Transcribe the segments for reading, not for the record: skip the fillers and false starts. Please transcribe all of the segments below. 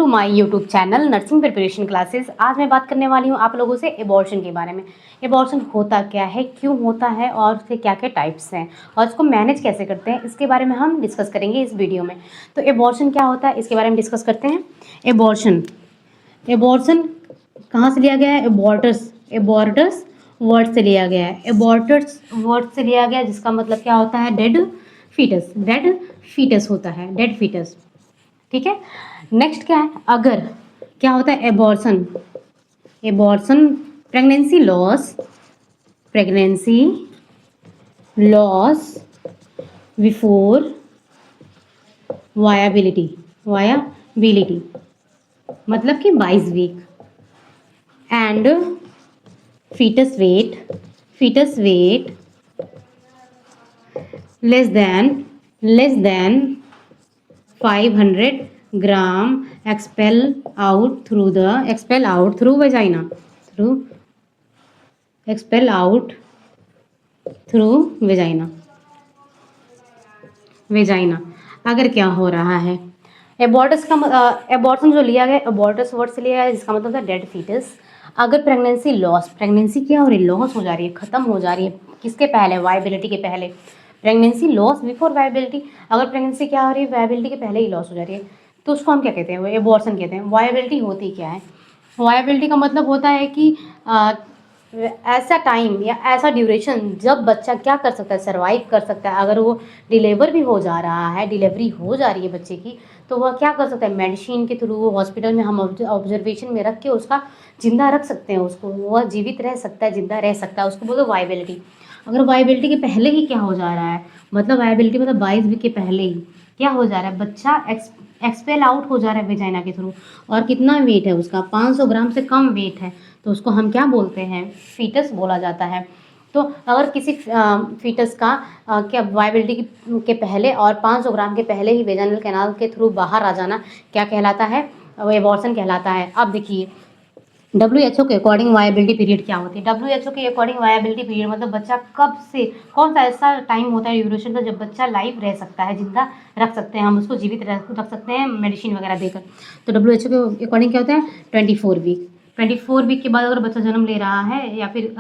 To my YouTube channel nursing preparation classes. आज मैं बात करने वाली हूँ आप लोगों से एबॉर्शन के बारे में। एबॉर्शन होता क्या है, क्यों होता है और उसके क्या क्या टाइप्स हैं और उसको मैनेज कैसे करते हैं, इसके बारे में हम डिस्कस करेंगे इस वीडियो में। तो एबॉर्शन क्या होता है इसके बारे में डिस्कस करते हैं। एबॉर्शन कहाँ से लिया गया है? एबॉर्टस वर्ड से लिया गया है। एबॉर्टस वर्ड से लिया गया जिसका मतलब क्या होता है? डेड फीटस होता है, डेड फीटस। ठीक है। नेक्स्ट क्या है? अगर क्या होता है? Abortion pregnancy loss before viability मतलब कि 22 week and foetus weight less than 500 gram expel out through vagina. अगर क्या हो रहा है? एबॉर्शन जो लिया गया, एबॉर्टस वर्ड से लिया गया जिसका मतलब है डेड फीटस। अगर प्रेगनेंसी क्या हो रही है? लॉस हो जा रही है, ख़त्म हो जा रही है। किसके पहले? वायबिलिटी के पहले। Pregnancy loss before viability. अगर प्रेगनेंसी क्या हो रही है? वायबिलिटी के पहले ही लॉस हो जा रही है तो उसको हम क्या कहते हैं? वो एबॉर्शन कहते हैं। वायबिलिटी होती क्या है? वायबिलिटी का मतलब होता है कि ऐसा टाइम या ऐसा ड्यूरेशन जब बच्चा क्या कर सकता है? सर्वाइव कर सकता है। अगर वो डिलीवर भी हो जा रहा है, डिलीवरी हो जा रही है बच्चे की, तो वह क्या कर सकता है? मेडिसिन के थ्रू हॉस्पिटल में हम ऑब्जर्वेशन में रख के उसका जिंदा रख सकते हैं, उसको वह जीवित रह सकता है, जिंदा रह सकता है, उसको बोलो वायबिलिटी। अगर वायबिलिटी के पहले ही क्या हो जा रहा है, मतलब वायबिलिटी मतलब 22 वीक के पहले ही क्या हो जा रहा है? बच्चा एक्सपेल आउट हो जा रहा है वेजाइना के थ्रू, और कितना वेट है उसका? 500 ग्राम से कम वेट है, तो उसको हम क्या बोलते हैं? फीटस बोला जाता है। तो अगर किसी फीटस का क्या वायबिलिटी के पहले और 500 ग्राम के पहले ही वेजाइनल कैनाल के थ्रू बाहर आ जाना क्या कहलाता है? वो एबॉर्शन कहलाता है। अब देखिए WHO के अकॉर्डिंग वायबिलिटी पीरियड क्या होती है? WHO के अकॉर्डिंग वायबिलिटी पीरियड मतलब बच्चा कब से कौन सा ऐसा टाइम होता है ड्यूरेशन का जब बच्चा लाइव रह सकता है, जिंदा रख सकते हैं, हम उसको जीवित रख सकते हैं मेडिसिन वगैरह देकर। तो WHO के अकॉर्डिंग क्या होता है? 24 वीक के बाद अगर बच्चा जन्म ले रहा है या फिर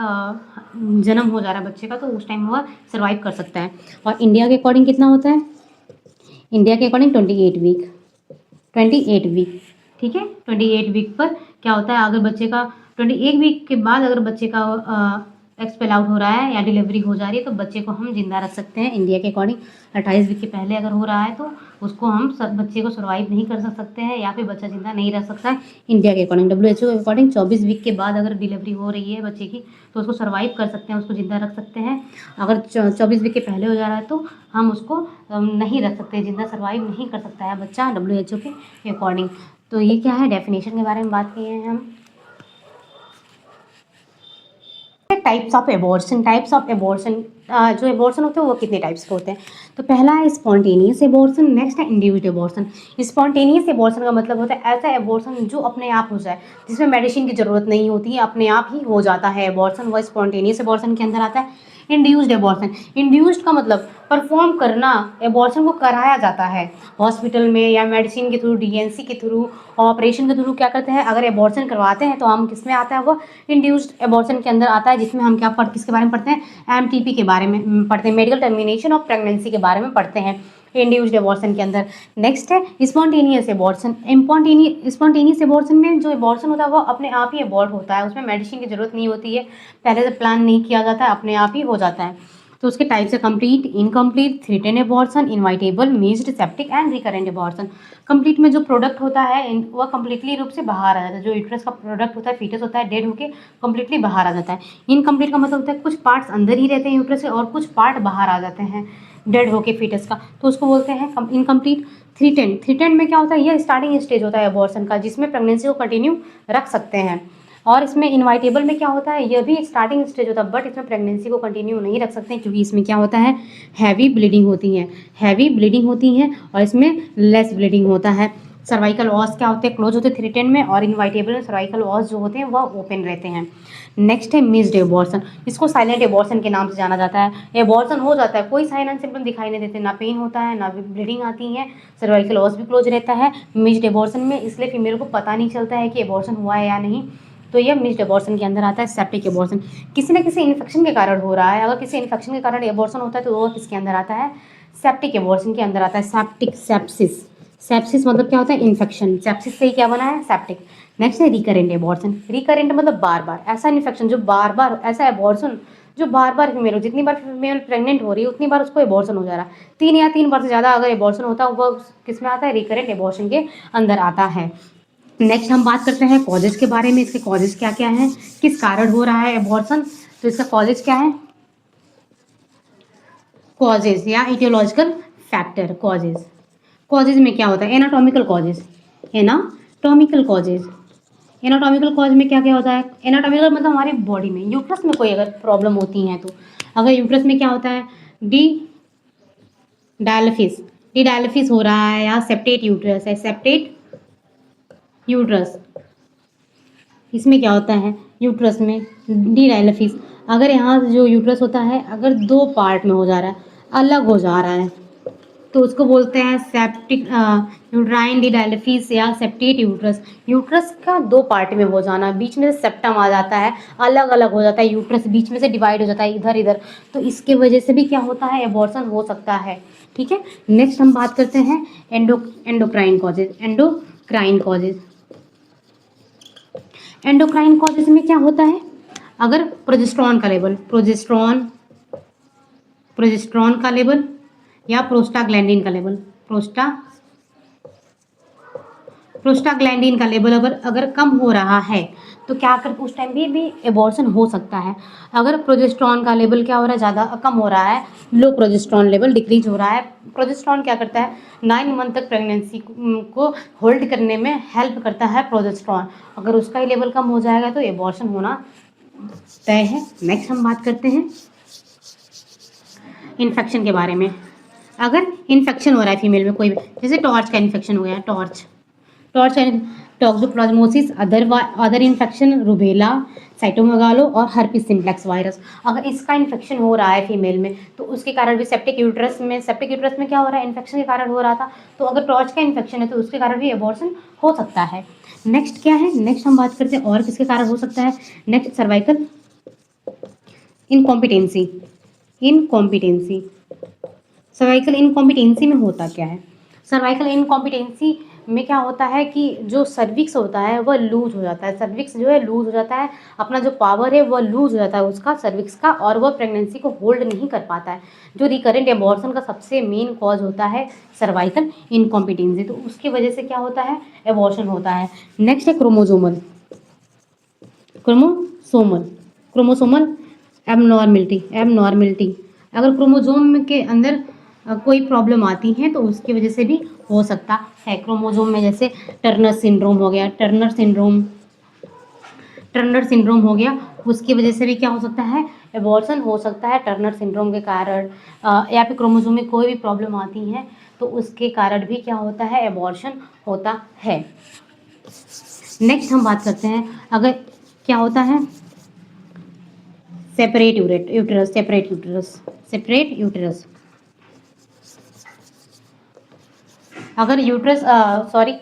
जन्म हो जा रहा है बच्चे का, तो उस टाइम वह सर्वाइव कर सकता है। और इंडिया के अकॉर्डिंग कितना होता है? इंडिया के अकॉर्डिंग 28 वीक। ठीक है। 28 वीक पर क्या होता है? अगर बच्चे का 21 वीक के बाद अगर बच्चे का एक्सपेल आउट हो रहा है या डिलीवरी हो जा रही है तो बच्चे को हम जिंदा रख सकते हैं इंडिया के अकॉर्डिंग। 28 वीक के पहले अगर हो रहा है तो उसको हम बच्चे को सर्वाइव नहीं कर सकते हैं या फिर बच्चा जिंदा नहीं रह सकता है इंडिया के अकॉर्डिंग। WHO के अकॉर्डिंग 24 वीक के बाद अगर डिलीवरी हो रही है बच्चे की तो उसको सर्वाइव कर सकते हैं, उसको जिंदा रख सकते हैं। अगर 24 वीक के पहले हो जा रहा है तो हम उसको नहीं रख सकते, जिंदा सर्वाइव नहीं कर सकता है बच्चा WHO के अकॉर्डिंग। तो ये क्या है? डेफिनेशन के बारे में बात किए हैं हम। टाइप्स ऑफ एबॉर्शन जो एबॉर्शन होते हैं वो कितने टाइप्स के होते हैं? तो पहला है स्पॉन्टेनियस एबॉर्शन, नेक्स्ट है इंड्यूस्ड एबॉर्शन। स्पॉन्टेनियस एबॉर्शन का मतलब होता है ऐसा एबॉर्शन जो अपने आप हो जाए, जिसमें मेडिसिन की जरूरत नहीं होती है, अपने आप ही हो जाता है एबॉर्शन, वह स्पॉन्टेनियस एबॉर्शन के अंदर आता है। इंड्यूस्ड का मतलब परफॉर्म करना, एबॉर्शन को कराया जाता है हॉस्पिटल में या मेडिसिन के थ्रू, DNC के थ्रू, ऑपरेशन के थ्रू क्या करते हैं? अगर एबॉर्शन करवाते हैं तो हम किस में आता है? वो इंड्यूस्ड एबॉर्शन के अंदर आता है, जिसमें हम किसके बारे में पढ़ते हैं? MTP के बारे में पढ़ते हैं, मेडिकल टर्मिनेशन ऑफ प्रेगनेंसी के बारे में पढ़ते हैं इंड्यूस्ड एबॉर्शन के अंदर। नेक्स्ट है स्पॉन्टेनियस एबॉर्शन। स्पॉन्टेनियस एबॉर्शन में जो एबॉर्शन होता है वो अपने आप ही एबॉर्ट होता है, उसमें मेडिसिन की जरूरत नहीं होती है, पहले से प्लान नहीं किया जाता है, अपने आप ही हो जाता है। तो उसके टाइप्स है complete, incomplete, threaten abortion, inevitable, missed, septic and recurrent abortion. Complete में जो प्रोडक्ट होता है वह कंप्लीटली रूप से बाहर आ जाता है, जो यूट्रस का प्रोडक्ट होता है, फीटस होता है, डेड होके कंप्लीटली बाहर आ जाता है। इनकम्प्लीट का मतलब होता है कुछ पार्ट्स अंदर ही रहते हैं यूट्रस से और कुछ पार्ट बाहर आ जाते हैं डेड होके फीटस का, तो उसको बोलते हैं इनकम्प्लीट। थ्रेटेन में क्या होता है? यह स्टार्टिंग स्टेज होता है एबॉर्शन का, जिसमें प्रेगनेंसी को कंटिन्यू रख सकते हैं। और इसमें इनवाइटेबल में क्या होता है? यह भी एक स्टार्टिंग स्टेज होता है, बट इसमें प्रेगनेंसी को कंटिन्यू नहीं रख सकते क्योंकि इसमें क्या होता है? हैवी ब्लीडिंग होती है और इसमें लेस ब्लीडिंग होता है। सर्वाइकल ऑस क्या होते हैं, क्लोज होते हैं थ्रेटेंड में, और इनवाइटेबल में सर्वाइकल ऑस जो होते हैं वह ओपन रहते हैं। नेक्स्ट है मिस्ड एबॉर्शन, इसको साइलेंट एबॉर्शन के नाम से जाना जाता है। एबॉर्शन हो जाता है, कोई साइन एंड सिम्टम दिखाई नहीं देते, ना पेन होता है ना ब्लीडिंग आती है, सर्वाइकल ऑस भी क्लोज रहता है मिस्ड एबॉर्शन में, इसलिए फीमेल को पता नहीं चलता है कि एबॉर्शन हुआ है या नहीं, तो यह मिस्ड एबॉर्शन के अंदर आता है। सेप्टिक एबॉर्शन किसी न किसी इन्फेक्शन के कारण हो रहा है, अगर किसी इन्फेक्शन के कारण एबॉर्शन होता है तो वह किसके अंदर आता है, सेप्टिक एबॉर्शन के अंदर आता है। सेप्टिक सेप्सिस, सेप्सिस मतलब क्या होता है, इन्फेक्शन, सेप्सिस से ही क्या बना है, सेप्टिक। नेक्स्ट है रिकरेंट एबॉर्शन, रिकरेंट मतलब बार बार, ऐसा इन्फेक्शन जो बार बार, ऐसा एबॉर्शन जो बार बार फीमेल हो, जितनी बार फीमेल प्रेग्नेंट हो रही है उतनी बार उसको एबॉर्शन हो जा रहा है, 3 या 3 बार से ज़्यादा अगर एबॉर्शन होता है वह किस में आता है, रिकरेंट एबॉर्शन के अंदर आता है। नेक्स्ट हम बात करते हैं कॉजेज के बारे में, इसके कॉजेज क्या क्या हैं, किस कारण हो रहा है एबॉर्शन, तो इसका कॉजेज क्या है, कॉजेज या इटियोलॉजिकल फैक्टर। कॉजेज, कॉजेज में क्या होता है, anatomical causes, anatomical causes, anatomical cause में क्या क्या होता है, एनाटॉमिकल मतलब हमारी बॉडी में यूट्रस में कोई अगर प्रॉब्लम होती है, तो अगर यूट्रस में क्या होता है, डी डायलिसिस, डी डायलिसिस हो रहा है, या सेप्टेट यूट्रस है, सेप्टेट यूट्रस, इसमें क्या होता है, यूट्रस में डी डायलिसिस, अगर यहाँ जो यूट्रस होता है अगर 2 पार्ट में हो जा रहा है, अलग हो जा रहा है, तो उसको बोलते हैं सेप्टिक यूट्राइन डी डायलिसिस या सेप्टेट यूट्रस। यूट्रस का 2 पार्ट में हो जाना, बीच में से सेप्टम आ जाता है, अलग अलग हो जाता है, यूट्रस बीच में से डिवाइड हो जाता है इधर इधर, तो इसके वजह से भी क्या होता है, एबॉर्शन हो सकता है। ठीक है, नेक्स्ट हम बात करते हैं endocrine causes, endocrine causes, endocrine causes में क्या होता है, अगर प्रोजेस्टेरॉन का लेवल, प्रोजेस्टेरॉन का लेवल या प्रोस्टाग्लैंडिन का लेवल, प्रोस्टाग्लैंडिन का लेवल अगर कम हो रहा है तो क्या कर, उस टाइम भी एबॉर्शन हो सकता है। अगर प्रोजेस्टेरॉन का लेवल क्या हो रहा है, ज़्यादा कम हो रहा है, लो प्रोजेस्टेरॉन लेवल डिक्रीज हो रहा है। प्रोजेस्टेरॉन क्या करता है, 9 मंथ तक प्रेगनेंसी को होल्ड करने में हेल्प करता है प्रोजेस्टेरॉन, अगर उसका ही लेवल कम हो जाएगा तो एबॉर्शन होना तय है। नेक्स्ट हम बात करते हैं इन्फेक्शन के बारे में। अगर इन्फेक्शन हो रहा है फीमेल में कोई भी, जैसे टॉर्च का इन्फेक्शन हो गया, torch toxoplasmosis, other infection, rubella, cytomegalo और हर्पिस सिम्प्लेक्स वायरस, अगर इसका इन्फेक्शन हो रहा है फीमेल में तो उसके कारण भी सेप्टिक यूट्रस में क्या हो रहा है, इन्फेक्शन के कारण हो रहा था, तो अगर टॉर्च का इन्फेक्शन है तो उसके कारण भी एबॉर्शन हो सकता है। नेक्स्ट क्या है, नेक्स्ट हम बात करते हैं और किसके कारण हो सकता है, next cervical incompetency, incompetency, cervical incompetency में होता क्या है, सर्वाइकल इनकॉम्पिटेंसी में क्या होता है कि जो सर्विक्स होता है वह लूज हो जाता है, सर्विक्स जो है लूज हो जाता है, अपना जो पावर है वह लूज हो जाता है उसका सर्विक्स का, और वह प्रेगनेंसी को होल्ड नहीं कर पाता है, जो रिकरेंट एबॉर्शन का सबसे मेन कॉज होता है सर्वाइकल इनकॉम्पिटेंसी, तो उसकी वजह से क्या होता है, एबॉर्शन होता है। नेक्स्ट है क्रोमोसोमल, क्रोमोसोमल एबनॉर्मिलिटी, अगर क्रोमोसोम के अंदर कोई प्रॉब्लम आती है तो उसकी वजह से भी हो सकता है। क्रोमोसोम में जैसे टर्नर सिंड्रोम हो गया, टर्नर सिंड्रोम हो गया, उसकी वजह से भी क्या हो सकता है, एबॉर्शन हो सकता है टर्नर सिंड्रोम के कारण, या फिर क्रोमोसोम में कोई भी प्रॉब्लम आती है तो उसके कारण भी क्या होता है, एबॉर्शन होता है। नेक्स्ट हम बात करते हैं, अगर क्या होता है, सेपरेट यूटेरस, अगर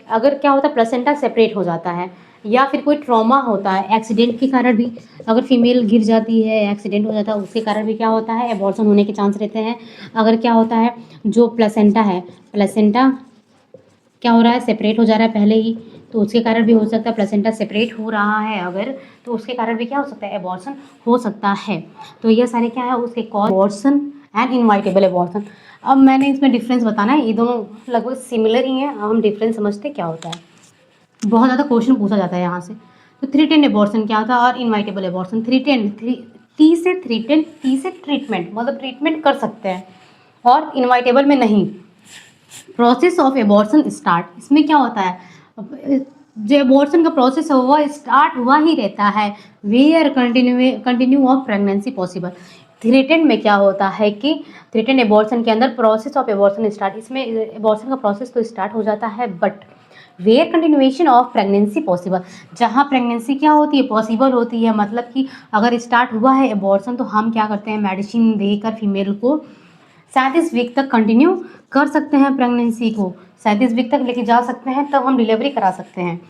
अगर क्या होता है, प्लेसेंटा सेपरेट हो जाता है, या फिर कोई ट्रॉमा होता है, एक्सीडेंट के कारण भी, अगर फीमेल गिर जाती है, एक्सीडेंट हो जाता है, उसके कारण भी क्या होता है, एबॉर्शन होने के चांस रहते हैं। अगर क्या होता है, जो प्लेसेंटा है, प्लेसेंटा क्या हो रहा है, सेपरेट हो जा रहा है पहले ही, तो उसके कारण भी हो सकता है, प्लेसेंटा सेपरेट हो रहा है अगर, तो उसके कारण भी क्या हो सकता है, एबॉर्शन हो सकता है। तो ये सारे क्या है उसके cause, abortion and inevitable abortion. अब मैंने इसमें डिफरेंस बताना है, ये दोनों लगभग सिमिलर ही हैं, अब हम डिफरेंस समझते क्या होता है। बहुत ज़्यादा क्वेश्चन पूछा जाता है यहाँ से। तो थ्रीटेंड एबॉर्शन क्या होता है और इनवाइटेबल एबॉर्शन। टी से ट्रीटमेंट मतलब ट्रीटमेंट कर सकते हैं, और इनवाइटेबल में नहीं। प्रोसेस ऑफ एबॉर्शन स्टार्ट, इसमें क्या होता है, जो एबॉर्शन का प्रोसेस है वह स्टार्ट हुआ ही रहता है where continue of pregnancy possible. Threatened में क्या होता है कि थ्रेटेंड एबॉर्शन के अंदर प्रोसेस ऑफ एबॉर्शन स्टार्ट, इसमें एबॉर्शन का प्रोसेस तो स्टार्ट हो जाता है, but where continuation of pregnancy possible, जहाँ प्रेगनेंसी क्या होती है, पॉसिबल होती है, मतलब कि अगर स्टार्ट हुआ है एबॉर्शन तो हम क्या करते हैं, मेडिसिन देकर फीमेल को 37 वीक तक कंटिन्यू कर सकते हैं, प्रेगनेंसी को 37 वीक तक लेके जा सकते हैं, तब हम डिलीवरी करा सकते हैं।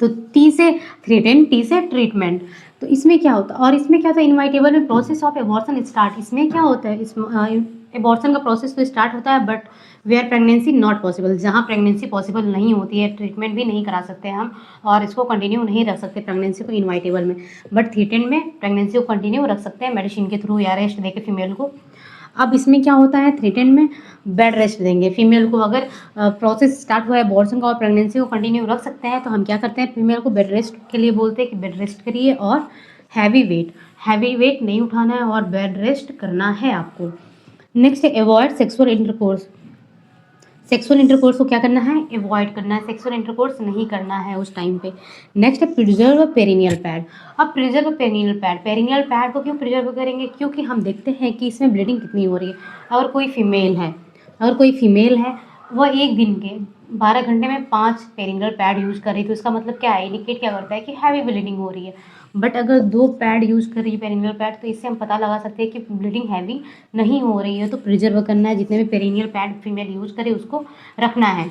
तो टी से थ्रेटन, टी से ट्रीटमेंट। तो इसमें क्या होता है, और इसमें क्या होता है, इनवाइटेबल में प्रोसेस ऑफ एबॉर्शन स्टार्ट। इसमें क्या होता है, इस एबॉर्शन का प्रोसेस तो स्टार्ट होता है, but where pregnancy not possible, जहाँ प्रेगनेंसी पॉसिबल नहीं होती है, ट्रीटमेंट भी नहीं करा सकते हम और इसको कंटिन्यू नहीं रख सकते प्रेगनेंसी को इनवाइटेबल में, बट थ्रेटन में प्रेगनेंसी को कंटिन्यू रख सकते हैं मेडिसिन के थ्रू या रेस्ट देकर फीमेल को। अब इसमें क्या होता है, थ्रेटन में बेड रेस्ट देंगे फीमेल को। अगर प्रोसेस स्टार्ट हुआ है अबॉर्शन का और प्रेगनेंसी को कंटिन्यू रख सकते हैं तो हम क्या करते हैं, फीमेल को बेड रेस्ट के लिए बोलते हैं कि बेड रेस्ट करिए और हैवी वेट नहीं उठाना है और बेड रेस्ट करना है आपको। Next avoid sexual intercourse. Sexual intercourse को क्या करना है, अवॉइड करना है, सेक्सुअल इंटरकोर्स नहीं करना है उस टाइम पे। नेक्स्ट है प्रिजर्व पेरिनियल पैड। अब प्रिजर्व पेरिनियल पैड को क्यों प्रिजर्व करेंगे, क्योंकि हम देखते हैं कि इसमें ब्लीडिंग कितनी हो रही है। अगर कोई फीमेल है वह एक दिन के 12 घंटे में 5 पेरिनियल पैड यूज कर रही है, तो इसका मतलब क्या है, इंडिकेट क्या करता है कि हैवी ब्लीडिंग हो रही है। बट अगर 2 पैड यूज कर रही है पेरिनियल पैड, तो इससे हम पता लगा सकते हैं कि ब्लीडिंग हैवी नहीं हो रही है। तो प्रिजर्व करना है, जितने भी पेरिनियल पैड फीमेल यूज करे उसको रखना है।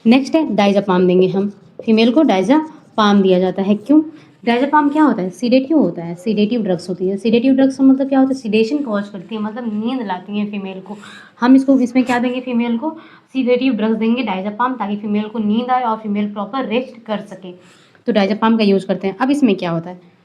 नेक्स्ट है डायज़ापाम देंगे हम, फीमेल को डायज़ापाम दिया जाता है। क्यों, डायज़ापाम क्या होता है, सीडेटिव होता है, सीडेटिव ड्रग्स होती है। सीडेटिव ड्रग्स का मतलब क्या होता है, सीडेशन कॉज करती है, मतलब नींद लाती है फीमेल को। हम इसको इसमें क्या देंगे, फीमेल को सीडेटिव ड्रग्स देंगे डायज़ापाम, ताकि फीमेल को नींद आए और फीमेल प्रॉपर रेस्ट कर सके। तो डायज़ापाम का यूज करते हैं। अब इसमें क्या होता है,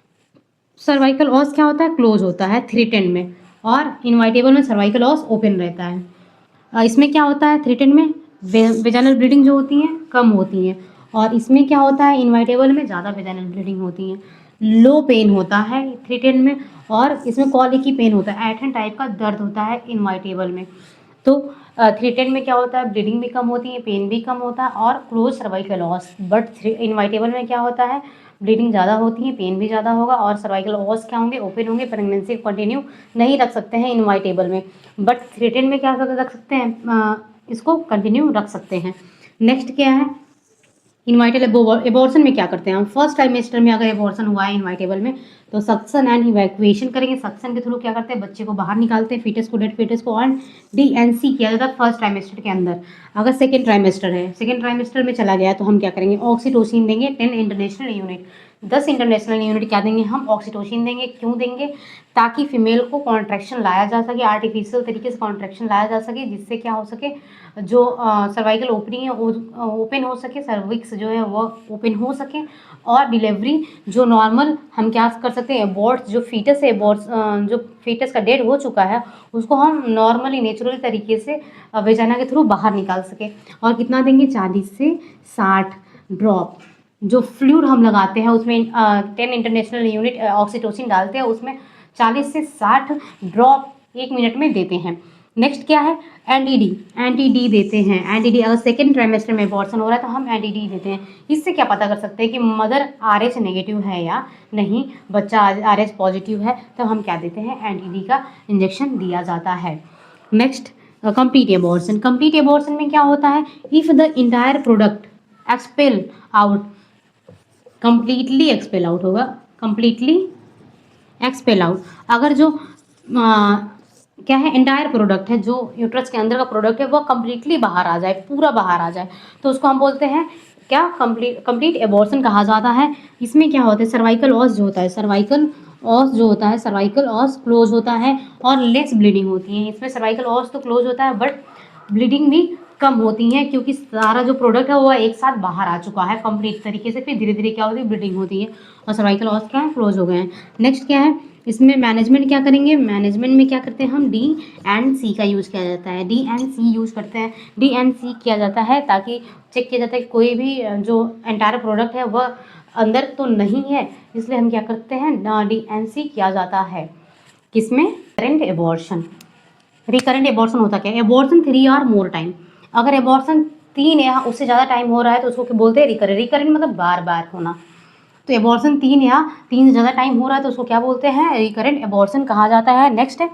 सर्वाइकल ऑस क्या होता है, क्लोज होता है थ्रेटन में, और इनवाइटेबल में सर्वाइकल ऑस ओपन रहता है। इसमें क्या होता है, थ्रेटन में वेजाइनल ब्लीडिंग जो होती है कम होती है, और इसमें क्या होता है, इनवाइटेबल में ज़्यादा वेजाइनल ब्लीडिंग होती है। लो पेन होता है थ्रेटन में, और इसमें कॉलिकी पेन होता है, ऐठन टाइप का दर्द होता है इनवाइटेबल में। तो थ्रेटन में क्या होता है, ब्लीडिंग भी कम होती है, पेन भी कम होता है और क्लोज सर्वाइकल ऑस। बट इनवाइटेबल में क्या होता है, ब्लीडिंग ज़्यादा होती है, पेन भी ज़्यादा होगा और सर्वाइकल ऑस क्या होंगे, ओपन होंगे, प्रेगनेंसी कंटिन्यू नहीं रख सकते हैं इनवाइटेबल में। बट थ्रेटन में क्या रख सकते हैं, इसको कंटिन्यू रख सकते हैं। नेक्स्ट क्या है, इनवाइटेबल एबॉर्शन में क्या करते हैं हम, फर्स्ट ट्राइमेस्टर में अगर एबॉर्शन हुआ है इनवाइटेबल में तो सक्शन एंड इवैक्यूएशन करेंगे। सक्शन के थ्रू क्या करते हैं, बच्चे को बाहर निकालते हैं, फीटस को, डेड फीटस को, और DNC किया जाता है फर्स्ट ट्राइमेस्टर के अंदर। अगर सेकेंड ट्राइमेस्टर है, सेकेंड ट्राइमेस्टर में चला गया तो हम क्या करेंगे, ऑक्सीटोसिन देंगे 10 इंटरनेशनल यूनिट, 10 इंटरनेशनल यूनिट क्या देंगे हम, ऑक्सीटोसिन देंगे। क्यों देंगे, ताकि फीमेल को कॉन्ट्रैक्शन लाया जा सके, आर्टिफिशियल तरीके से कॉन्ट्रैक्शन लाया जा सके, जिससे क्या हो सके, जो सर्वाइकल ओपनिंग है वो ओपन हो सके, सर्विक्स जो है वो ओपन हो सके, और डिलीवरी जो नॉर्मल हम क्या कर सकते हैं, एबॉर्ट जो फीटस है, जो फीटस का डेड हो चुका है उसको हम नॉर्मली नेचुरल तरीके से वेजाइना के थ्रू बाहर निकाल सके। और कितना देंगे, 40 से 60 ड्रॉप जो फ्लूइड हम लगाते हैं उसमें 10 इंटरनेशनल यूनिट ऑक्सीटोसिन डालते हैं, उसमें 40 से 60 ड्रॉप 1 मिनट में देते हैं। नेक्स्ट क्या है, एंटी-डी देते हैं। एंटी-डी अगर सेकेंड ट्राइमेस्टर में एबॉर्शन हो रहा है तो हम एंटी-डी देते हैं। इससे क्या पता कर सकते हैं कि मदर RH नेगेटिव है या नहीं, बच्चा RH पॉजिटिव है, तो हम क्या देते हैं, एंटी-डी का इंजेक्शन दिया जाता है। Next complete abortion. Complete abortion में क्या होता है, if the entire product expel out, completely expel out होगा, कंप्लीटली एक्सपेल आउट। अगर जो क्या है, एंटायर प्रोडक्ट है, जो यूट्रस के अंदर का प्रोडक्ट है वह कंप्लीटली बाहर आ जाए, पूरा बाहर आ जाए, तो उसको हम बोलते हैं क्या, कंप्लीट एबॉर्शन कहा जाता है। इसमें क्या होता है, सर्वाइकल ऑस जो होता है, सर्वाइकल ऑस क्लोज होता है और लेस ब्लीडिंग होती है। इसमें सर्वाइकल ऑस तो क्लोज होता है बट ब्लीडिंग भी कम होती है, क्योंकि सारा जो प्रोडक्ट है वो एक साथ बाहर आ चुका है कंप्लीट तरीके से, फिर धीरे धीरे क्या होती है, ब्लीडिंग होती है और सर्वाइकल ऑस क्या है, क्लोज हो गए हैं। नेक्स्ट क्या है, इसमें मैनेजमेंट क्या करेंगे, मैनेजमेंट में क्या करते हैं हम, DNC का यूज़ किया जाता है, DNC यूज़ करते हैं। DNC किया जाता है ताकि चेक किया जाता है कि कोई भी जो एंटायर प्रोडक्ट है वह अंदर तो नहीं है, इसलिए हम क्या करते हैं, DNC किया जाता है। किसमें, रिकरेंट एबॉर्शन होता क्या है, एबॉर्शन 3 और मोर टाइम। अगर एबॉर्शन 3 या उससे ज़्यादा टाइम हो रहा है तो उसको क्या बोलते हैं, रिकरेंट मतलब बार बार होना। तो एबॉर्शन 3 या 3 से ज़्यादा टाइम हो रहा है तो उसको क्या बोलते हैं, रिकरेंट एबॉर्शन कहा जाता है। नेक्स्ट है,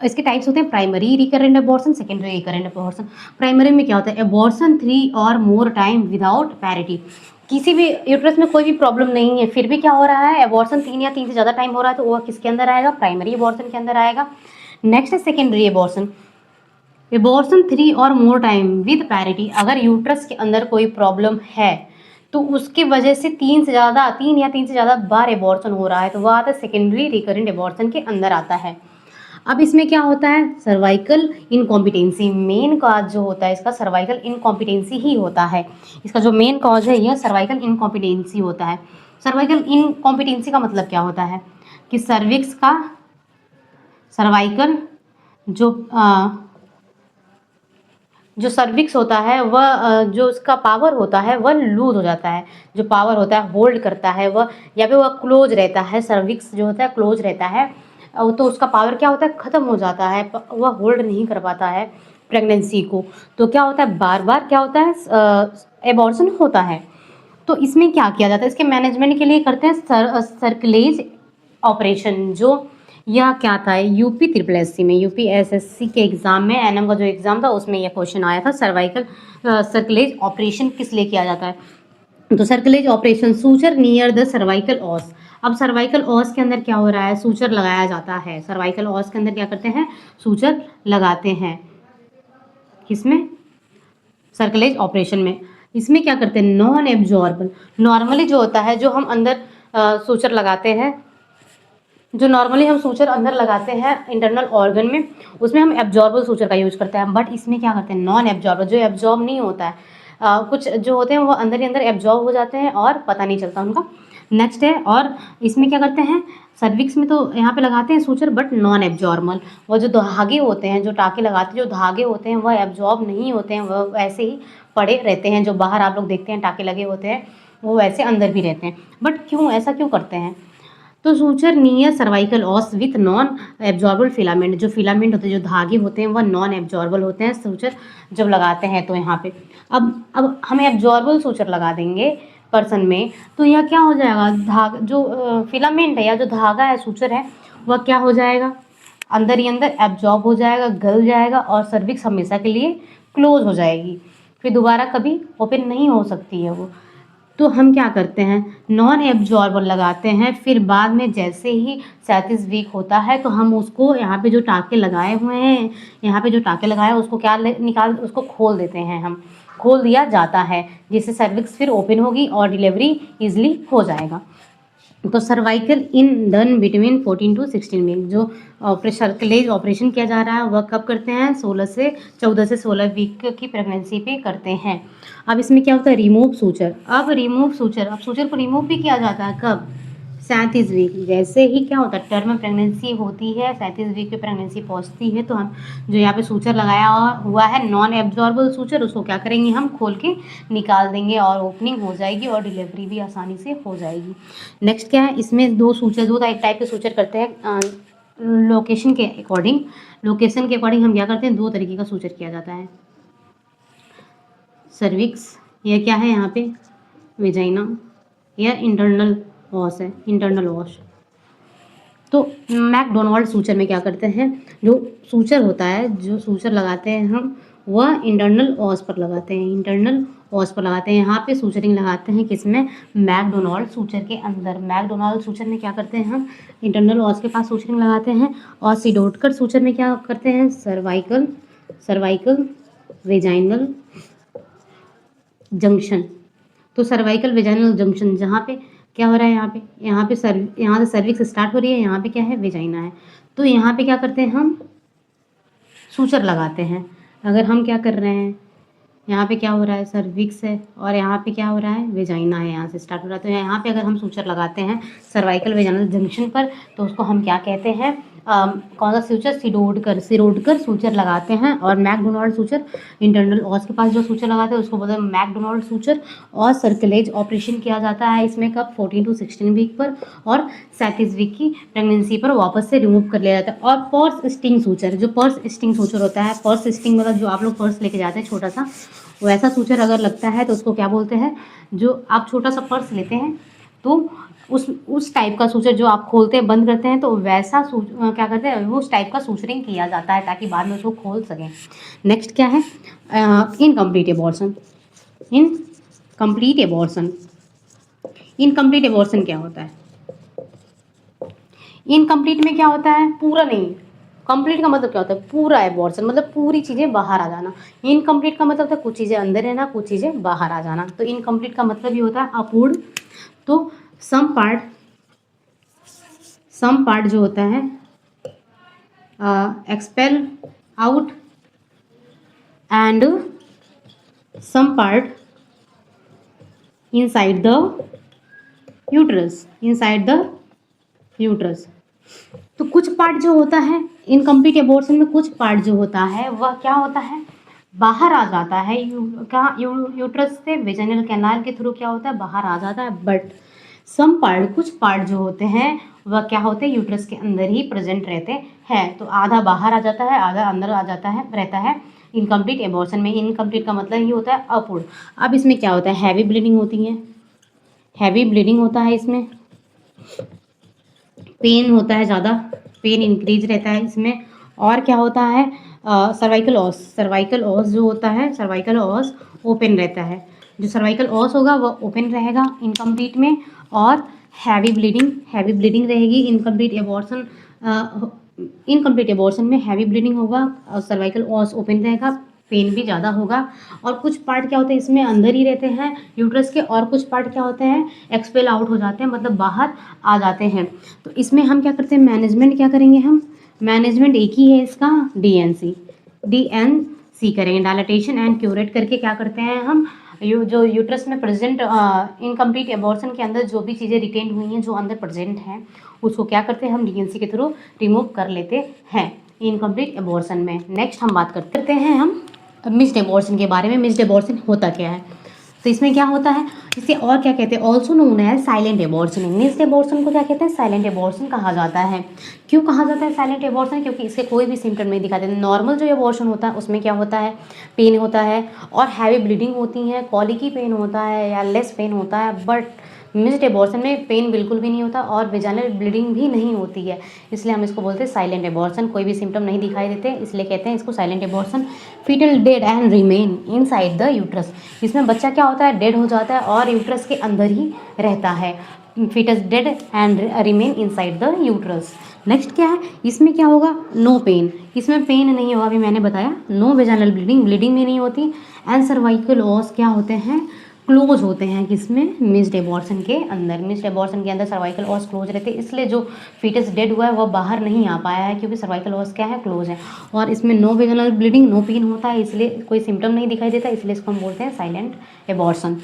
इसके टाइप्स होते हैं primary recurrent abortion, secondary recurrent abortion. Primary में क्या होता है, एबॉर्शन 3 और मोर टाइम विदाउट पैरिटी, किसी भी यूट्रस में कोई भी प्रॉब्लम नहीं है फिर भी क्या हो रहा है, एबॉर्शन 3 या 3 से ज़्यादा टाइम हो रहा है तो वो किसके अंदर आएगा, प्राइमरी एबॉर्शन के अंदर आएगा। नेक्स्ट है सेकेंडरी एबॉर्शन, एबॉर्शन 3 और मोर टाइम विद पैरिटी, अगर यूट्रस के अंदर कोई प्रॉब्लम है तो उसकी वजह से 3 या 3 से ज़्यादा बार एबॉर्शन हो रहा है तो वह आता है सेकेंडरी रिकरेंट एबॉर्शन के अंदर आता है। अब इसमें क्या होता है, सर्वाइकल इनकॉम्पिटेंसी, मेन कॉज जो होता है इसका सर्वाइकल इनकॉम्पिटेंसी ही होता है। इसका जो मेन कॉज है यह सर्वाइकल इनकॉम्पिटेंसी होता है। सर्वाइकल इनकॉम्पिटेंसी का मतलब क्या होता है कि सर्विक्स का सर्वाइकल जो सर्विक्स होता है वह जो उसका पावर होता है वह लूज हो जाता है, जो पावर होता है होल्ड करता है वह, या फिर वह क्लोज रहता है, सर्विक्स जो होता है क्लोज रहता है तो उसका पावर क्या होता है, ख़त्म हो जाता है, वह होल्ड नहीं कर पाता है प्रेगनेंसी को, तो क्या होता है बार बार क्या होता है, एबॉर्शन होता है। तो इसमें क्या किया जाता है, इसके मैनेजमेंट के लिए करते हैं सर्कलेज ऑपरेशन, जो यह क्या था यूपी ट्रिपल एससी में, यूपी एसएससी के एग्जाम में, एनएम का जो एग्जाम था उसमें यह क्वेश्चन आया था, सर्वाइकल सर्कलेज ऑपरेशन किस लिए किया जाता है। तो cerclage operation, suture near the cervical os. अब सर्वाइकल ऑस के अंदर क्या हो रहा है, सूचर लगाया जाता है, सर्वाइकल ऑस के अंदर क्या करते हैं, सूचर लगाते हैं, किसमें, सर्कलेज ऑपरेशन में। इसमें क्या करते हैं, नॉन एब्जॉर्बल, नॉर्मली जो होता है जो हम अंदर सूचर लगाते हैं, जो नॉर्मली हम सूचर अंदर लगाते हैं इंटरनल ऑर्गन में, उसमें हम एब्जॉर्बल सूचर का यूज करते हैं, बट इसमें क्या करते हैं नॉन एब्जॉर्बल, जो एब्जॉर्ब नहीं होता है, कुछ जो होते हैं वो अंदर ही अंदर एब्जॉर्ब हो जाते हैं और पता नहीं चलता उनका। नेक्स्ट है, और इसमें क्या करते हैं, सर्विक्स में तो यहाँ पे लगाते हैं सूचर बट नॉन एब्जॉर्बल, वो जो धागे होते हैं, जो टाके लगाते हैं, जो धागे होते हैं वह एब्जॉर्ब नहीं होते हैं, वह वैसे ही पड़े रहते हैं, जो बाहर आप लोग देखते हैं टाके लगे होते हैं वो वैसे अंदर भी रहते हैं। बट क्यों ऐसा क्यों करते हैं, तो suture near cervical os with non absorbable filament, जो फिलामेंट होते हैं, जो धागे होते हैं वह नॉन एब्जॉर्बल होते हैं सूचर जब लगाते हैं तो यहाँ पे। अब हम एब्जॉर्बल सूचर लगा देंगे पर्सन में तो यह क्या हो जाएगा, धागा जो फिलामेंट है या जो धागा है सूचर है वह क्या हो जाएगा, अंदर ही अंदर एब्जॉर्ब हो जाएगा, गल जाएगा और सर्विक्स हमेशा के लिए क्लोज हो जाएगी, फिर दोबारा कभी ओपन नहीं हो सकती है वो। तो हम क्या करते हैं, नॉन एब्जॉर्बर लगाते हैं, फिर बाद में जैसे ही 37 वीक होता है तो हम उसको यहाँ पे जो टाँके लगाए हुए हैं, यहाँ पे जो टाँके लगाए हैं उसको क्या निकाल, उसको खोल देते हैं, हम खोल दिया जाता है जिससे सर्विक्स फिर ओपन होगी और डिलीवरी ईजिली हो जाएगा। तो cervical in done between 14 to 16 week, जो सर्कलेज ऑपरेशन किया जा रहा है वह कब करते हैं, 14 से 16 वीक की प्रेगनेंसी पे करते हैं। अब इसमें क्या होता है, रिमूव सूचर, अब रिमूव सूचर, अब सूचर को रिमूव भी किया जाता है कब, 37 वीक, जैसे ही क्या होता है टर्म प्रेगनेंसी होती है, 37 वीक पे प्रेगनेंसी पहुंचती है तो हम जो यहाँ पे सूचर लगाया हुआ है नॉन एब्जॉर्बल सूचर, उसको क्या करेंगे, हम खोल के निकाल देंगे और ओपनिंग हो जाएगी और डिलीवरी भी आसानी से हो जाएगी। नेक्स्ट क्या है, इसमें दो टाइप के सूचर करते हैं लोकेशन के अकॉर्डिंग, लोकेशन के अकॉर्डिंग हम क्या करते हैं, दो तरीके का सूचर किया जाता है, सर्विक्स, यह क्या है यहाँ पे वेजाइना, या इंटरनल वॉश है, इंटरनल वॉश। तो मैकडोनाल्ड सूचर में क्या करते हैं, जो सूचर होता है, जो सूचर लगाते हैं हम वह इंटरनल वॉश पर लगाते हैं, इंटरनल वॉश पर लगाते हैं, यहाँ पे सूचरिंग लगाते हैं किसमें, मैकडोनाल्ड सूचर के अंदर। मैकडोनाल्ड सूचर में क्या करते हैं, हम इंटरनल वॉश के पास सूचरिंग लगाते हैं, और सिडोटकर सूचर में क्या करते हैं, सर्वाइकल वेजाइनल जंक्शन। तो सर्वाइकल वेजाइनल जंक्शन जहाँ पे क्या हो रहा है, यहाँ पे यहाँ से सर्विक्स स्टार्ट हो रही है, यहाँ पे क्या है, वेजाइना है, तो यहाँ पे क्या करते हैं, हम सूचर लगाते हैं। अगर हम क्या कर रहे हैं, यहाँ पे क्या हो रहा है, सर्विक्स है और यहाँ पे क्या हो रहा है, वेजाइना है, यहाँ से स्टार्ट हो रहा है, तो यहाँ पे अगर हम सूचर लगाते हैं सर्वाइकल वेजाइनल जंक्शन पर तो उसको हम क्या कहते हैं, कौन सा सूचर, सिरोडकर सूचर लगाते हैं। और मैकडोनाल्ड सूचर, इंटरनल ऑस के पास जो सूचर लगाते हैं उसको बोलते हैं मैकडोनाल्ड सूचर। और सर्कलेज ऑपरेशन किया जाता है इसमें कब, 14 to 16 वीक पर, और 37 वीक की प्रेगनेंसी पर वापस से रिमूव कर लिया जाता है। और पर्स स्टिंग सूचर, जो पर्स स्टिंग सूचर होता है, पर्स स्टिंग मतलब जो आप लोग पर्स लेके जाते हैं छोटा सा, वैसा सूचर अगर लगता है तो उसको क्या बोलते हैं, जो आप छोटा सा पर्स लेते हैं तो उस टाइप का सूचर जो आप खोलते हैं बंद करते हैं तो वैसा क्या करते हैं उस टाइप का सूचरिंग किया जाता है ताकि बाद में उसको खोल सकें। नेक्स्ट क्या है, incomplete abortion. Incomplete abortion, incomplete abortion क्या होता है? इनकम्प्लीट में क्या होता है? पूरा नहीं। कंप्लीट का मतलब क्या होता है? पूरा एबॉर्शन, मतलब पूरी चीज़ें बाहर आ जाना। इनकम्प्लीट का मतलब होता है कुछ चीज़ें अंदर रहना, कुछ चीज़ें बाहर आ जाना। तो इनकम्प्लीट का मतलब ये होता है अपूर्ण। तो सम पार्ट जो होता है expel out and some part inside the uterus, inside the uterus. तो कुछ पार्ट जो होता है इनकम्प्लीट एबॉर्शन में, कुछ पार्ट जो होता है वह क्या होता है? बाहर आ जाता है। यूट्रस से वेजाइनल कैनाल के थ्रू क्या होता है? बाहर आ जाता है। बट सम पार्ट, कुछ पार्ट जो होते हैं वह क्या होते हैं? यूट्रस के अंदर ही प्रेजेंट रहते हैं। तो आधा बाहर आ जाता है, आधा अंदर आ जाता है, रहता है इनकम्प्लीट एबॉर्शन में। इनकम्प्लीट का मतलब ये होता है अपूर्ण। अब इसमें क्या होता है? हैवी ब्लीडिंग होती है, हैवी ब्लीडिंग होता है इसमें, पेन होता है ज़्यादा, पेन इंक्रीज रहता है इसमें। और क्या होता है? सर्वाइकल ऑस, सर्वाइकल ऑस जो होता है, सर्वाइकल ऑस ओपन रहता है। जो सर्वाइकल ऑस होगा वह ओपन रहेगा इनकम्प्लीट में। और हैवी ब्लीडिंग, हैवी ब्लीडिंग रहेगी इनकम्प्लीट एबॉर्शन। इनकम्प्लीट एबॉर्शन में हैवी ब्लीडिंग होगा और सर्वाइकल ऑस ओपन रहेगा, पेन भी ज़्यादा होगा। और कुछ पार्ट क्या होते हैं इसमें अंदर ही रहते हैं यूट्रस के, और कुछ पार्ट क्या होते हैं? एक्सपेल आउट हो जाते हैं, मतलब बाहर आ जाते हैं। तो इसमें हम क्या करते हैं? मैनेजमेंट क्या करेंगे हम? मैनेजमेंट एक ही है इसका, डीएनसी करेंगे, डायलेटेशन एंड क्यूरेट करके क्या करते हैं हम? जो यूट्रस में प्रेजेंट इनकम्प्लीट एबॉर्शन के अंदर जो भी चीज़ें रिटेन हुई हैं, जो अंदर प्रेजेंट हैं, उसको क्या करते हैं हम? डीएनसी के थ्रू रिमूव कर लेते हैं इनकम्प्लीट एबॉर्शन में। नेक्स्ट हम बात करते हैं हम मिस्ड एबॉर्शन के बारे में। मिस्ड एबॉर्शन होता क्या है? तो इसमें क्या होता है, इसे और क्या कहते हैं? ऑल्सो नोन है साइलेंट एबॉर्शन। मिस्ड एबॉर्शन को क्या कहते हैं? साइलेंट एबॉर्शन कहा जाता है। क्यों कहा जाता है साइलेंट एबॉर्शन? क्योंकि इसके कोई भी सिम्टम नहीं दिखाते। नॉर्मल जो एबॉर्शन होता है उसमें क्या होता है? पेन होता है और हैवी ब्लीडिंग होती है, कॉलिकी पेन होता है या लेस पेन होता है। बट मिस्ड एबॉर्शन में पेन बिल्कुल भी नहीं होता और वेजाइनल ब्लीडिंग भी नहीं होती है, इसलिए हम इसको बोलते हैं साइलेंट एबॉर्शन। कोई भी सिम्टम नहीं दिखाई देते, इसलिए कहते हैं इसको silent abortion. Foetal dead and remain inside the uterus. इसमें बच्चा क्या होता है? डेड हो जाता है और यूट्रस के अंदर ही रहता है। Foetus dead and remain inside the uterus. Next क्या है? इसमें क्या होगा? नो पेन, इसमें पेन नहीं होगा, अभी मैंने बताया। नो वेजाइनल ब्लीडिंग, ब्लीडिंग भी नहीं होती। एंड सर्वाइकल ऑस क्या होते हैं? क्लोज होते हैं। किसमें? मिस्ड एबॉर्शन के अंदर। मिस्ड एबॉर्शन के अंदर सर्वाइकल ऑस क्लोज रहते हैं, इसलिए जो फीटस डेड हुआ है वह बाहर नहीं आ पाया है, क्योंकि सर्वाइकल ऑस क्या है? क्लोज है। और इसमें no vaginal bleeding, no pain होता है, इसलिए कोई सिम्टम नहीं दिखाई देता, इसलिए इसको हम बोलते हैं साइलेंट एबॉर्शन।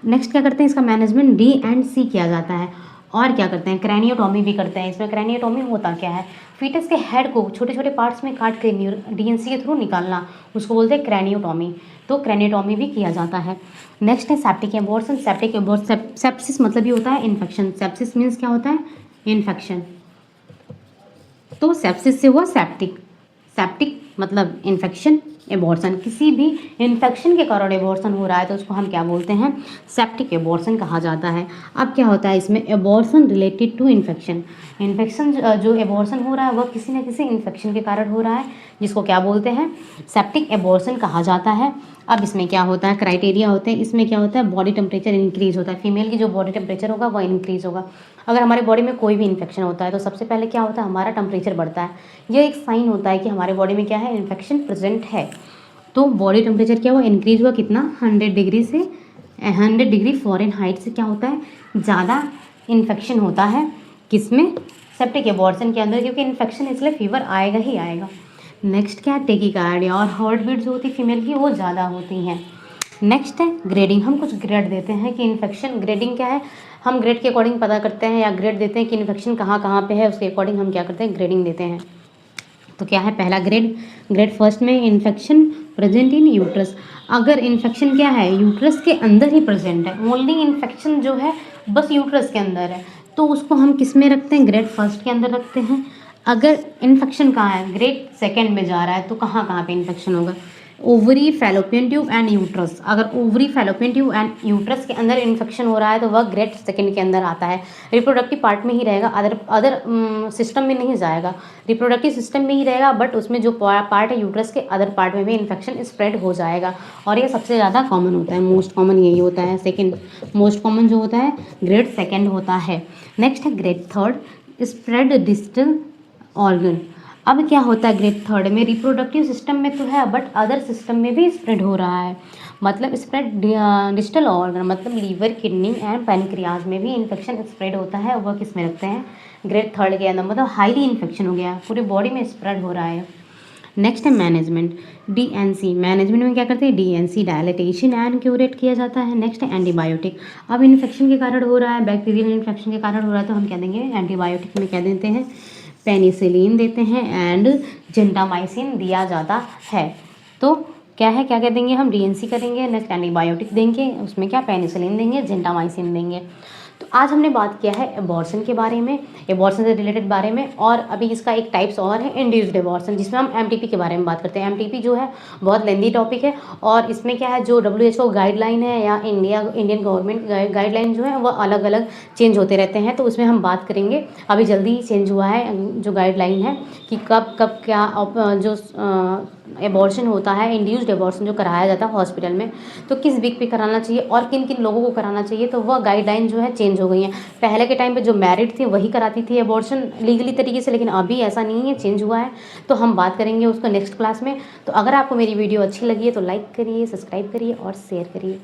नेक्स्ट क्या करते हैं? इसका मैनेजमेंट DNC किया जाता है। और क्या करते हैं? क्रैनियोटॉमी भी करते हैं। इसमें क्रैनियोटॉमी होता क्या है? फीटस के हेड को छोटे छोटे पार्ट्स में काट के DNC के थ्रू निकालना, उसको बोलते हैं क्रैनियोटॉमी। तो क्रैनियोटॉमी भी किया जाता है। नेक्स्ट है septic abortion. Septic abortion, sepsis मतलब ये होता है इन्फेक्शन। सेप्सिस मीन्स क्या होता है? इन्फेक्शन। तो सेप्सिस से हुआ सेप्टिक। सेप्टिक मतलब इन्फेक्शन, एबॉर्शन। किसी भी इन्फेक्शन के कारण एबॉर्शन हो रहा है तो उसको हम क्या बोलते हैं? सेप्टिक एबॉर्शन कहा जाता है। अब क्या होता है इसमें? Abortion related to infection. Infection जो एबॉर्शन हो रहा है वह किसी न किसी इन्फेक्शन के कारण हो रहा है, जिसको क्या बोलते हैं? सेप्टिक एबॉर्शन कहा जाता है। अब इसमें क्या होता है? क्राइटेरिया होते हैं। इसमें क्या होता है? बॉडी टेम्परेचर इंक्रीज होता है। फीमेल की जो बॉडी टेम्परेचर होगा वह इंक्रीज होगा। अगर हमारे बॉडी में कोई भी इन्फेक्शन होता है तो सबसे पहले क्या होता है? हमारा टेम्परेचर बढ़ता है। यह एक साइन होता है कि हमारे बॉडी में क्या है? इन्फेक्शन प्रेजेंट है। तो बॉडी टेम्परेचर क्या हुआ? इंक्रीज हुआ। कितना? 100 डिग्री से 100 डिग्री फ़ारेनहाइट से क्या होता है? ज़्यादा इन्फेक्शन होता है। किसमें? सेप्टिक एबॉर्शन के अंदर, क्योंकि इन्फेक्शन इसलिए फीवर आएगा ही आएगा। नेक्स्ट क्या है? टेकीकार्डिया और हार्ट बीट जो होती है फीमेल की वो ज़्यादा होती हैं। नेक्स्ट है ग्रेडिंग। हम कुछ ग्रेड देते हैं कि इन्फेक्शन, ग्रेडिंग क्या है? हम ग्रेड के अकॉर्डिंग पता करते हैं या ग्रेड देते हैं कि इन्फेक्शन कहाँ कहाँ पे है, उसके अकॉर्डिंग हम क्या करते हैं? ग्रेडिंग देते हैं। तो क्या है पहला ग्रेड? ग्रेड फर्स्ट में इन्फेक्शन प्रेजेंट इन यूट्रस। अगर इन्फेक्शन क्या है? यूट्रस के अंदर ही प्रेजेंट है, ओनली इन्फेक्शन जो है बस यूट्रस के अंदर है, तो उसको हम किस में रखते हैं? ग्रेड फर्स्ट के अंदर रखते हैं। अगर इन्फेक्शन कहाँ है? ग्रेड सेकेंड में जा रहा है, तो कहाँ कहाँ पे इन्फेक्शन होगा? Ovary, fallopian tube and uterus. अगर ovary, fallopian tube and uterus के अंदर इन्फेक्शन हो रहा है तो वह ग्रेड सेकंड के अंदर आता है। रिप्रोडक्टिव पार्ट में ही रहेगा, अदर सिस्टम में नहीं जाएगा। रिप्रोडक्टिव सिस्टम में ही रहेगा, बट उसमें जो पार्ट है यूट्रस के अदर पार्ट में भी इन्फेक्शन स्प्रेड हो जाएगा। और ये सबसे ज़्यादा कॉमन होता है, मोस्ट कॉमन यही होता है। सेकेंड मोस्ट कॉमन जो होता है ग्रेड सेकेंड होता है। नेक्स्ट है grade third, spread distal organ. अब क्या होता है ग्रेड थर्ड में, रिप्रोडक्टिव सिस्टम में तो है बट अदर सिस्टम में भी स्प्रेड हो रहा है। मतलब स्प्रेड डिस्टल ऑर्गन, मतलब लीवर, किडनी एंड पैनक्रियाज में भी इन्फेक्शन स्प्रेड होता है। वह किस में रखते हैं, ग्रेड थर्ड के अंदर, मतलब हाईली इन्फेक्शन हो गया, पूरे बॉडी में स्प्रेड हो रहा है। नेक्स्ट है मैनेजमेंट, डीएनसी। मैनेजमेंट में क्या करते हैं, डीएनसी डायलिटेशन एंड क्यूरेट किया जाता है। नेक्स्ट है एंटीबायोटिक। अब इन्फेक्शन के कारण हो रहा है, बैक्टीरियल इन्फेक्शन के कारण हो रहा है तो हम क्या देंगे, एंटीबायोटिक में क्या देते हैं, पेनिसिलिन देते हैं एंड जेंटामाइसिन दिया जाता है। तो क्या है, क्या देंगे हम, डीएनसी करेंगे, नेक्स्ट एंटीबायोटिक देंगे, उसमें क्या पेनिसिलिन देंगे, जेंटामाइसिन देंगे। तो आज हमने बात किया है एबॉर्शन के बारे में, एबॉर्शन से रिलेटेड बारे में। और अभी इसका एक टाइप्स और है, इंड्यूस्ड एबॉर्शन, जिसमें हम एमटीपी के बारे में बात करते हैं। एमटीपी जो है बहुत लेंदी टॉपिक है और इसमें क्या है, जो WHO गाइडलाइन है या इंडियन गवर्नमेंट गाइडलाइन जो है वो अलग अलग चेंज होते रहते हैं, तो उसमें हम बात करेंगे। अभी जल्दी ही चेंज हुआ है जो गाइडलाइन है कि कब कब क्या जो एबॉर्शन होता है, इंड्यूस्ड एबॉर्शन जो कराया जाता है हॉस्पिटल में, तो किस वीक पे कराना चाहिए और किन किन लोगों को कराना चाहिए, तो वह गाइडलाइन जो है चेंज हो गई है। पहले के टाइम पे जो मैरिड थी वही कराती थी एबॉर्शन लीगली तरीके से, लेकिन अभी ऐसा नहीं है, चेंज हुआ है। तो हम बात करेंगे उसको नेक्स्ट क्लास में। तो अगर आपको मेरी वीडियो अच्छी लगी है तो लाइक करिए, सब्सक्राइब करिए और शेयर करिए।